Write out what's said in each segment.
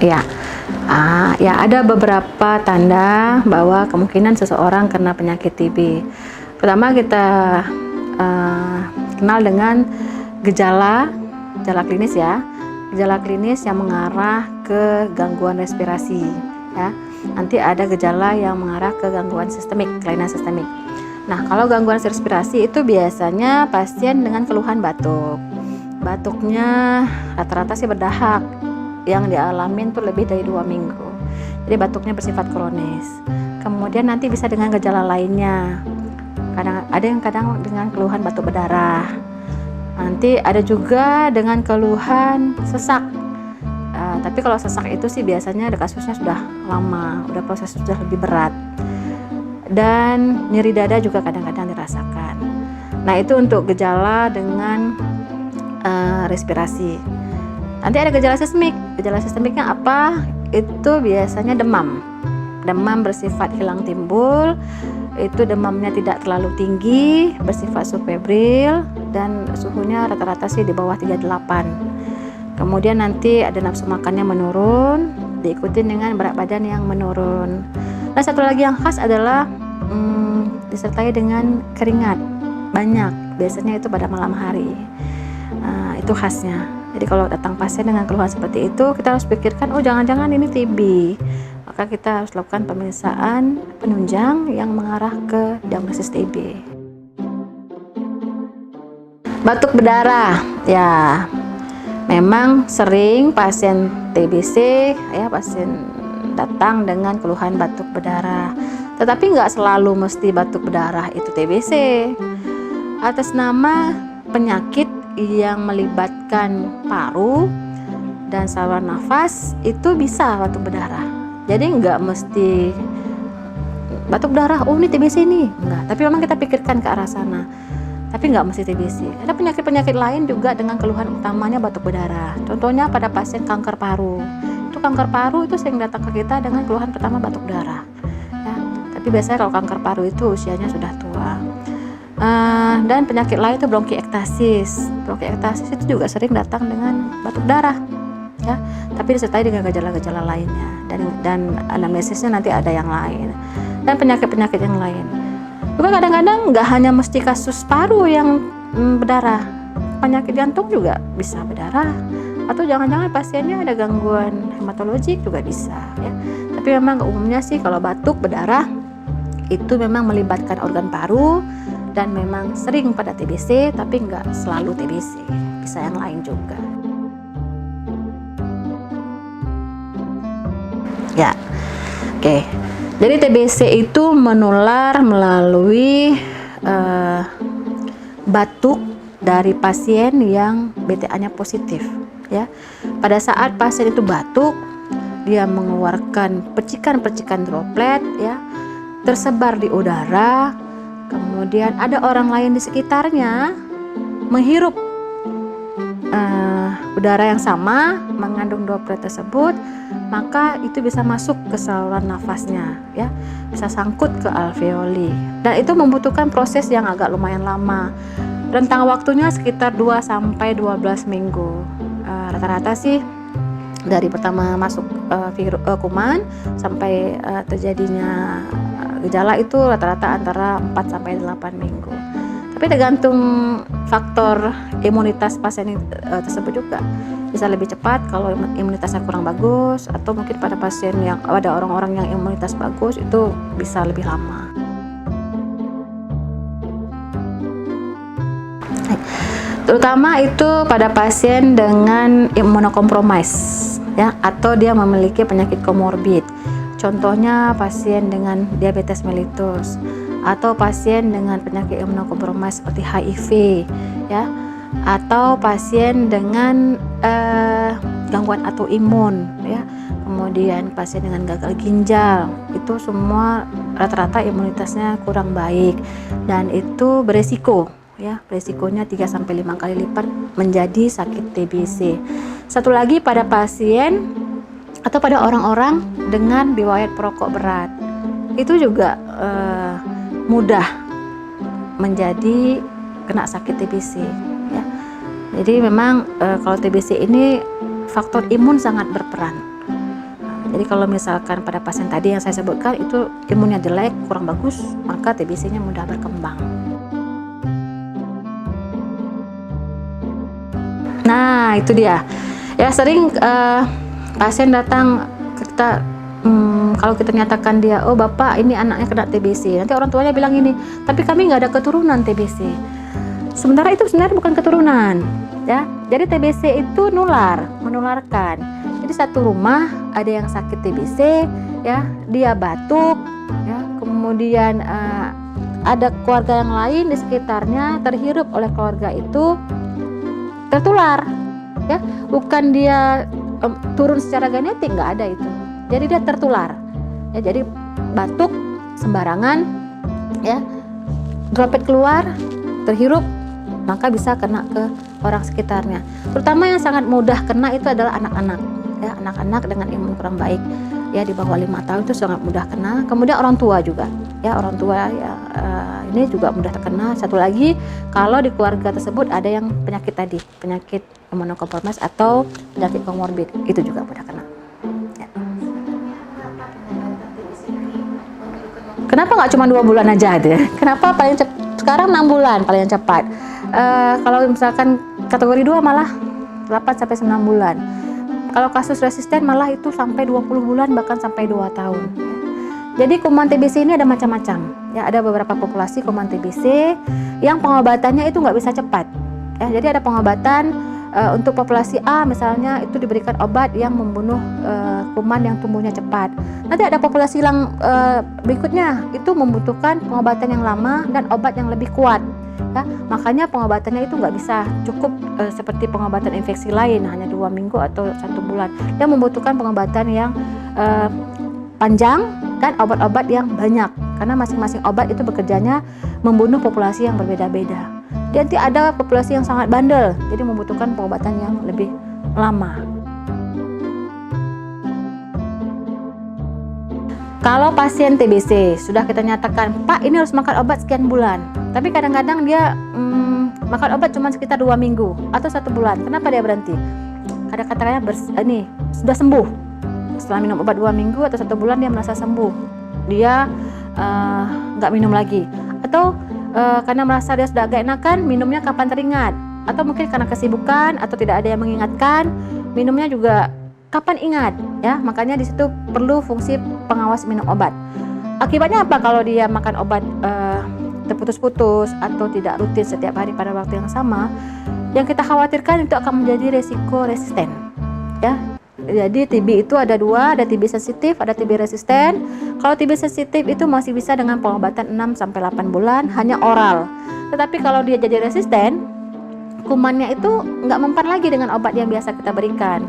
Ya, ya ada beberapa tanda bahwa kemungkinan seseorang kena penyakit TB. Pertama kita kenal dengan gejala klinis ya, gejala klinis yang mengarah ke gangguan respirasi ya. Nanti ada gejala yang mengarah ke gangguan sistemik, kelainan sistemik. Nah, kalau gangguan respirasi itu biasanya pasien dengan keluhan batuk. Batuknya rata-rata sih berdahak, yang dialamin tuh lebih dari 2 minggu. Jadi batuknya bersifat kronis. Kemudian nanti bisa dengan gejala lainnya. Ada yang kadang dengan keluhan batuk berdarah. Nanti ada juga dengan keluhan sesak. Tapi kalau sesak itu sih biasanya kasusnya sudah lama, udah proses sudah lebih berat. Dan nyeri dada juga kadang-kadang dirasakan. Nah, itu untuk gejala dengan respirasi. Nanti ada gejala sistemik. Gejala sistemiknya apa? Itu biasanya demam. Demam bersifat hilang timbul. Itu demamnya tidak terlalu tinggi, bersifat subfebril, dan suhunya rata-rata sih di bawah 38. Kemudian nanti ada nafsu makannya menurun, diikuti dengan berat badan yang menurun. Nah, satu lagi yang khas adalah disertai dengan keringat banyak. Biasanya itu pada malam hari. Itu khasnya. Jadi kalau datang pasien dengan keluhan seperti itu, kita harus pikirkan, oh jangan-jangan ini TB. Maka kita harus lakukan pemeriksaan penunjang yang mengarah ke diagnosis TB. Batuk berdarah, ya memang sering pasien TBC ya, pasien datang dengan keluhan batuk berdarah. Tetapi nggak selalu mesti batuk berdarah itu TBC. Atas nama penyakit yang melibatkan paru dan saluran nafas itu bisa batuk berdarah. Jadi nggak mesti batuk darah, oh ini TBC nih, enggak. Tapi memang kita pikirkan ke arah sana. Tapi nggak mesti TBC. Ada penyakit-penyakit lain juga dengan keluhan utamanya batuk berdarah. Contohnya pada pasien kanker paru. Itu kanker paru itu sering datang ke kita dengan keluhan pertama batuk darah. Ya, tapi biasanya kalau kanker paru itu usianya sudah tua. Dan penyakit lain itu bronkiektasis. Bronkiektasis itu juga sering datang dengan batuk darah, ya. Tapi disertai dengan gejala-gejala lainnya. Dan anamnesisnya nanti ada yang lain. Dan penyakit-penyakit yang lain. Juga kadang-kadang nggak hanya mesti kasus paru yang berdarah, penyakit jantung juga bisa berdarah. Atau jangan-jangan pasiennya ada gangguan hematologik juga bisa, ya. Tapi memang umumnya sih kalau batuk berdarah itu memang melibatkan organ paru. Dan memang sering pada TBC, tapi nggak selalu TBC, bisa yang lain juga. Ya, oke. Jadi TBC itu menular melalui batuk dari pasien yang BTA-nya positif. Ya, pada saat pasien itu batuk, dia mengeluarkan percikan-percikan droplet, ya, tersebar di udara. Kemudian ada orang lain di sekitarnya menghirup udara yang sama, mengandung droplet tersebut, maka itu bisa masuk ke saluran nafasnya, ya, bisa sangkut ke alveoli. Dan itu membutuhkan proses yang agak lumayan lama. Rentang waktunya sekitar 2 sampai 12 minggu. Rata-rata sih dari pertama masuk kuman sampai terjadinya gejala itu rata-rata antara 4 sampai 8 minggu. Tapi tergantung faktor imunitas pasien tersebut juga. Bisa lebih cepat kalau imunitasnya kurang bagus, atau mungkin pada pasien yang ada orang-orang yang imunitas bagus itu bisa lebih lama. Terutama itu pada pasien dengan imunokompromis, ya, atau dia memiliki penyakit komorbid. Contohnya pasien dengan diabetes mellitus atau pasien dengan penyakit imunokompromis seperti HIV, ya, atau pasien dengan gangguan autoimun, ya. Kemudian pasien dengan gagal ginjal, itu semua rata-rata imunitasnya kurang baik dan itu beresiko, ya, resikonya 3 sampai 5 kali lipat menjadi sakit TBC. Satu lagi pada pasien atau pada orang-orang dengan riwayat perokok berat, itu juga mudah menjadi kena sakit TBC, ya. Jadi memang kalau TBC ini faktor imun sangat berperan. Jadi kalau misalkan pada pasien tadi yang saya sebutkan itu imunnya jelek, kurang bagus, maka TBC-nya mudah berkembang. Nah, itu dia. Ya, sering pasien datang kita kalau kita nyatakan dia, oh bapak ini anaknya kena TBC, nanti orang tuanya bilang ini, tapi kami nggak ada keturunan TBC. Sementara itu sebenarnya bukan keturunan, ya. Jadi TBC itu menularkan. Jadi satu rumah ada yang sakit TBC, ya, dia batuk, ya, kemudian ada keluarga yang lain di sekitarnya terhirup oleh keluarga itu, tertular, ya, bukan dia turun secara genetik, nggak ada itu. Jadi dia tertular, ya, jadi batuk sembarangan, ya, droplet keluar, terhirup, maka bisa kena ke orang sekitarnya. Terutama yang sangat mudah kena itu adalah anak-anak, ya, anak-anak dengan imun kurang baik, ya, di bawah 5 tahun itu sangat mudah kena. Kemudian orang tua juga, ya, orang tua ya, ini juga mudah terkena. Satu lagi, kalau di keluarga tersebut ada yang penyakit tadi, penyakit imunokompromis atau penyakit komorbid, itu juga mudah kena. Ya. Kenapa nggak cuma 2 bulan aja deh? Kenapa paling sekarang 6 bulan paling cepat? Kalau misalkan kategori 2 malah 8 sampai 9 bulan. Kalau kasus resisten malah itu sampai 20 bulan, bahkan sampai 2 tahun. Jadi kuman TBC ini ada macam-macam. Ya, ada beberapa populasi kuman TBC yang pengobatannya itu nggak bisa cepat. Ya, jadi ada pengobatan untuk populasi A misalnya itu diberikan obat yang membunuh kuman yang tumbuhnya cepat. Nanti ada populasi yang berikutnya itu membutuhkan pengobatan yang lama dan obat yang lebih kuat. Ya, makanya pengobatannya itu nggak bisa cukup seperti pengobatan infeksi lain hanya 2 minggu atau 1 bulan. Dia membutuhkan pengobatan yang panjang dan obat-obat yang banyak, karena masing-masing obat itu bekerjanya membunuh populasi yang berbeda-beda. Nanti ada populasi yang sangat bandel, jadi membutuhkan pengobatan yang lebih lama. Kalau pasien TBC sudah kita nyatakan, Pak ini harus makan obat sekian bulan, tapi kadang-kadang dia makan obat cuma sekitar 2 minggu atau 1 bulan. Kenapa dia berhenti? Kadang-kadang ini sudah sembuh. Setelah minum obat 2 minggu atau 1 bulan dia merasa sembuh, dia nggak minum lagi. Atau karena merasa dia sudah agak enakan, minumnya kapan teringat. Atau mungkin karena kesibukan atau tidak ada yang mengingatkan, minumnya juga kapan ingat, ya. Makanya di situ perlu fungsi pengawas minum obat. Akibatnya apa kalau dia makan obat terputus-putus atau tidak rutin setiap hari pada waktu yang sama? Yang kita khawatirkan itu akan menjadi resiko resisten, ya. Jadi TB itu ada 2, ada TB sensitif, ada TB resisten. Kalau TB sensitif itu masih bisa dengan pengobatan 6 sampai 8 bulan hanya oral. Tetapi kalau dia jadi resisten, kumannya itu nggak mempan lagi dengan obat yang biasa kita berikan,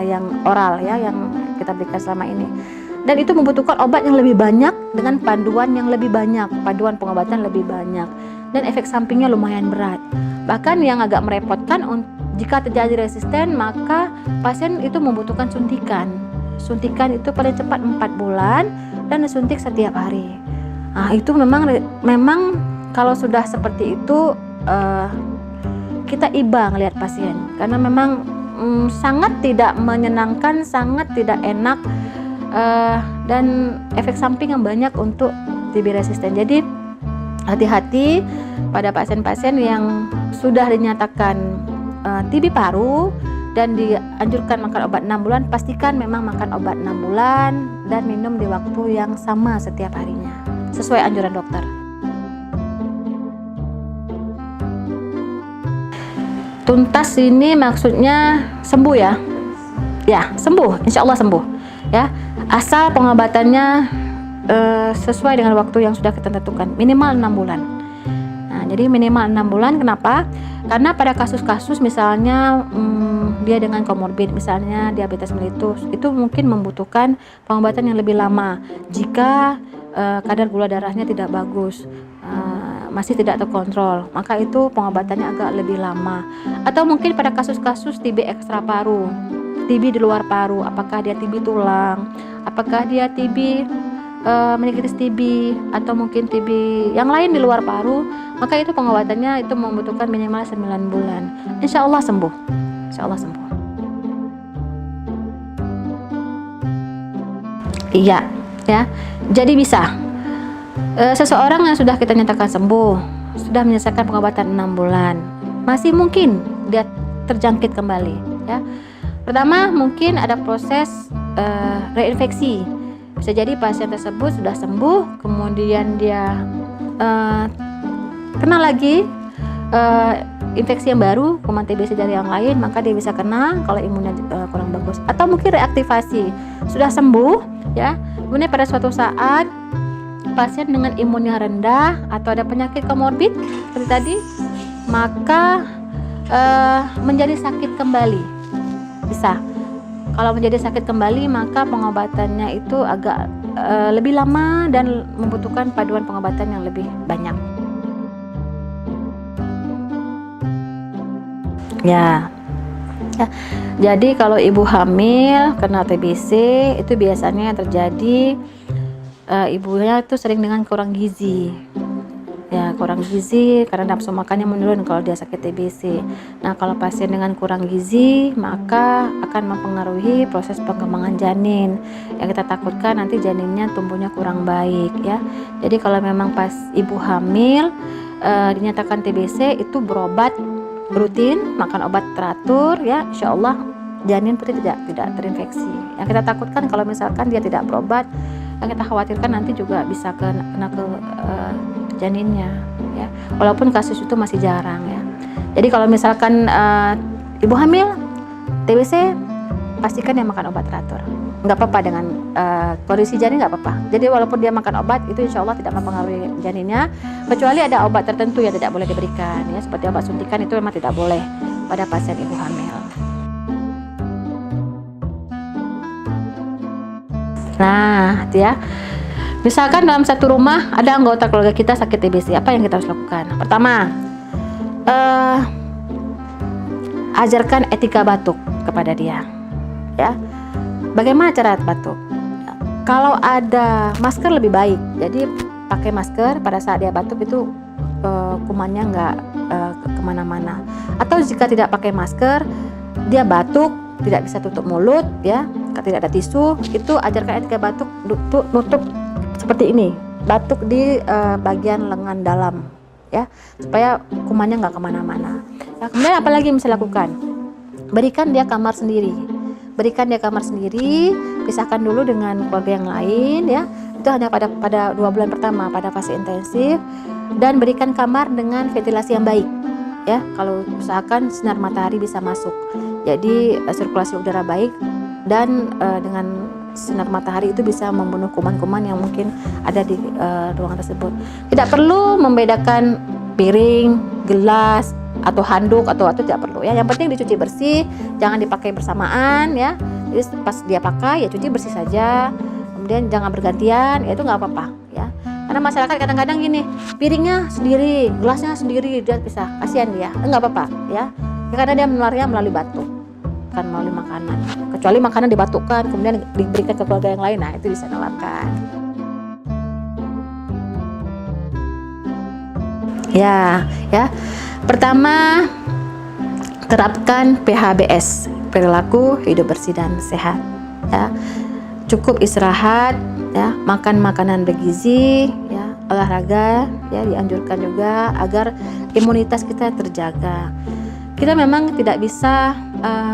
yang oral, ya, yang kita berikan selama ini. Dan itu membutuhkan obat yang lebih banyak dengan panduan yang lebih banyak, panduan pengobatan lebih banyak, dan efek sampingnya lumayan berat. Bahkan yang agak merepotkan, jika terjadi resisten maka pasien itu membutuhkan suntikan. Suntikan itu paling cepat 4 bulan dan disuntik setiap hari. Nah, itu memang kalau sudah seperti itu kita iba ngelihat pasien, karena memang sangat tidak menyenangkan, sangat tidak enak, dan efek samping yang banyak untuk TB resisten. Jadi hati-hati pada pasien-pasien yang sudah dinyatakan TB paru dan dianjurkan makan obat 6 bulan, pastikan memang makan obat 6 bulan dan minum di waktu yang sama setiap harinya sesuai anjuran dokter. Tuntas ini maksudnya sembuh, ya. Ya, sembuh, insya Allah sembuh, ya. Asal pengobatannya sesuai dengan waktu yang sudah kita tentukan, minimal 6 bulan. Nah, jadi minimal 6 bulan. Kenapa? Karena pada kasus-kasus misalnya dia dengan komorbid, misalnya diabetes mellitus, itu mungkin membutuhkan pengobatan yang lebih lama jika kadar gula darahnya tidak bagus, masih tidak terkontrol, maka itu pengobatannya agak lebih lama. Atau mungkin pada kasus-kasus TB ekstra paru, TB di luar paru, apakah dia TB tulang, apakah dia TB meningitis TB, atau mungkin TB yang lain di luar paru, maka itu pengobatannya itu membutuhkan minimal 9 bulan. Insya Allah sembuh, insya Allah sembuh. Iya, ya. Jadi bisa. Seseorang yang sudah kita nyatakan sembuh, sudah menyelesaikan pengobatan 6 bulan, masih mungkin dia terjangkit kembali, ya. Pertama, mungkin ada proses reinfeksi. Bisa jadi pasien tersebut sudah sembuh, kemudian dia kena lagi infeksi yang baru, kuman TBC dari yang lain, maka dia bisa kena kalau imunnya kurang bagus. Atau mungkin reaktivasi, sudah sembuh, ya. Kemudian pada suatu saat pasien dengan imun yang rendah atau ada penyakit komorbid seperti tadi, maka menjadi sakit kembali. Bisa. Kalau menjadi sakit kembali, maka pengobatannya itu agak lebih lama dan membutuhkan paduan pengobatan yang lebih banyak. Ya. Jadi kalau ibu hamil kena TBC itu biasanya terjadi ibunya itu sering dengan kurang gizi. Ya, kurang gizi karena nafsu makannya menurun kalau dia sakit TBC. Nah, kalau pasien dengan kurang gizi, maka akan mempengaruhi proses pengembangan janin. Yang kita takutkan nanti janinnya tumbuhnya kurang baik, ya. Jadi kalau memang pas ibu hamil dinyatakan TBC, itu berobat rutin, makan obat teratur, ya, insya Allah janin putri tidak terinfeksi. Yang kita takutkan kalau misalkan dia tidak berobat, yang kita khawatirkan nanti juga bisa kena ke janinnya, ya. Walaupun kasus itu masih jarang, ya. Jadi kalau misalkan ibu hamil TBC, pastikan dia makan obat teratur. Nggak apa-apa dengan kondisi janin, nggak apa-apa. Jadi walaupun dia makan obat itu insya Allah tidak mempengaruhi janinnya, kecuali ada obat tertentu yang tidak boleh diberikan, ya, seperti obat suntikan itu memang tidak boleh pada pasien ibu hamil. Nah, ya. Misalkan dalam satu rumah ada anggota keluarga kita sakit TBC, apa yang kita harus lakukan? Pertama, ajarkan etika batuk kepada dia, ya. Bagaimana cara batuk? Kalau ada masker lebih baik, jadi pakai masker pada saat dia batuk itu kumannya nggak kemana-mana. Atau jika tidak pakai masker, dia batuk tidak bisa tutup mulut, ya, tidak ada tisu, itu ajarkan etika batuk, nutup seperti ini, batuk di bagian lengan dalam, ya, supaya kumannya nggak kemana-mana. Nah, kemudian apalagi yang bisa lakukan? Berikan dia kamar sendiri, pisahkan dulu dengan keluarga yang lain, ya. Itu hanya pada 2 bulan pertama pada fase intensif, dan berikan kamar dengan ventilasi yang baik, ya. Kalau usahakan sinar matahari bisa masuk, jadi sirkulasi udara baik, dan dengan sinar matahari itu bisa membunuh kuman-kuman yang mungkin ada di ruangan tersebut. Tidak perlu membedakan piring, gelas, atau handuk atau tidak perlu, ya. Yang penting dicuci bersih, jangan dipakai bersamaan, ya. Jadi pas dia pakai ya cuci bersih saja, kemudian jangan bergantian, ya, itu nggak apa-apa, ya. Karena masyarakat kadang-kadang gini, piringnya sendiri, gelasnya sendiri, dia pisah, kasihan dia, nggak apa-apa, ya. Karena dia menularnya melalui batuk, bukan melalui makanan. Kecuali makanan dibatukkan kemudian diberikan ke keluarga yang lain, nah itu bisa menularkan. Ya. Pertama, terapkan PHBS, perilaku hidup bersih dan sehat, ya. Cukup istirahat, ya, makan makanan bergizi, ya, olahraga, ya, dianjurkan juga agar imunitas kita terjaga. Kita memang tidak bisa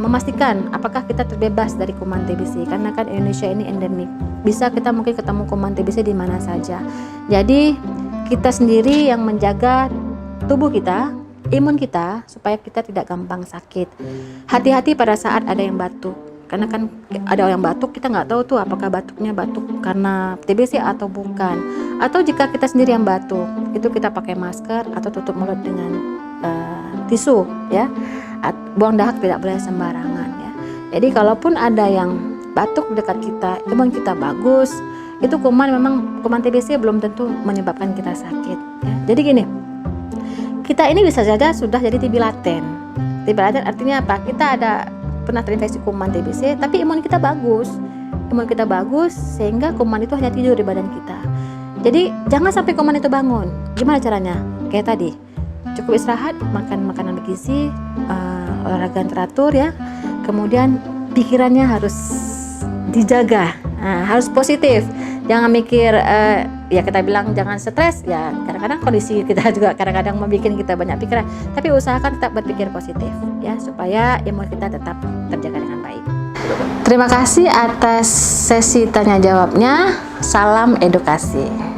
memastikan apakah kita terbebas dari kuman TBC, karena kan Indonesia ini endemik. Bisa kita mungkin ketemu kuman TBC di mana saja. Jadi kita sendiri yang menjaga tubuh kita, imun kita, supaya kita tidak gampang sakit. Hati-hati pada saat ada yang batuk, karena kan ada yang batuk, kita nggak tahu tuh apakah batuknya batuk karena TBC atau bukan. Atau jika kita sendiri yang batuk, itu kita pakai masker atau tutup mulut dengan tisu, ya. Buang dahak tidak boleh sembarangan, ya. Jadi kalaupun ada yang batuk dekat kita, imun kita bagus, itu kuman TBC belum tentu menyebabkan kita sakit, ya. Jadi gini, kita ini bisa saja sudah jadi TB laten. TB laten artinya apa? Kita pernah terinfeksi kuman TBC, tapi imun kita bagus. Imun kita bagus sehingga kuman itu hanya tidur di badan kita. Jadi jangan sampai kuman itu bangun. Gimana caranya? Kayak tadi, cukup istirahat, makan makanan bergizi, olahraga yang teratur, ya. Kemudian pikirannya harus dijaga. Nah, harus positif, jangan mikir ya kita bilang jangan stres, ya kadang-kadang kondisi kita juga kadang-kadang membuat kita banyak pikiran, tapi usahakan tetap berpikir positif ya, supaya imun kita tetap terjaga dengan baik. Terima kasih atas sesi tanya jawabnya. Salam edukasi.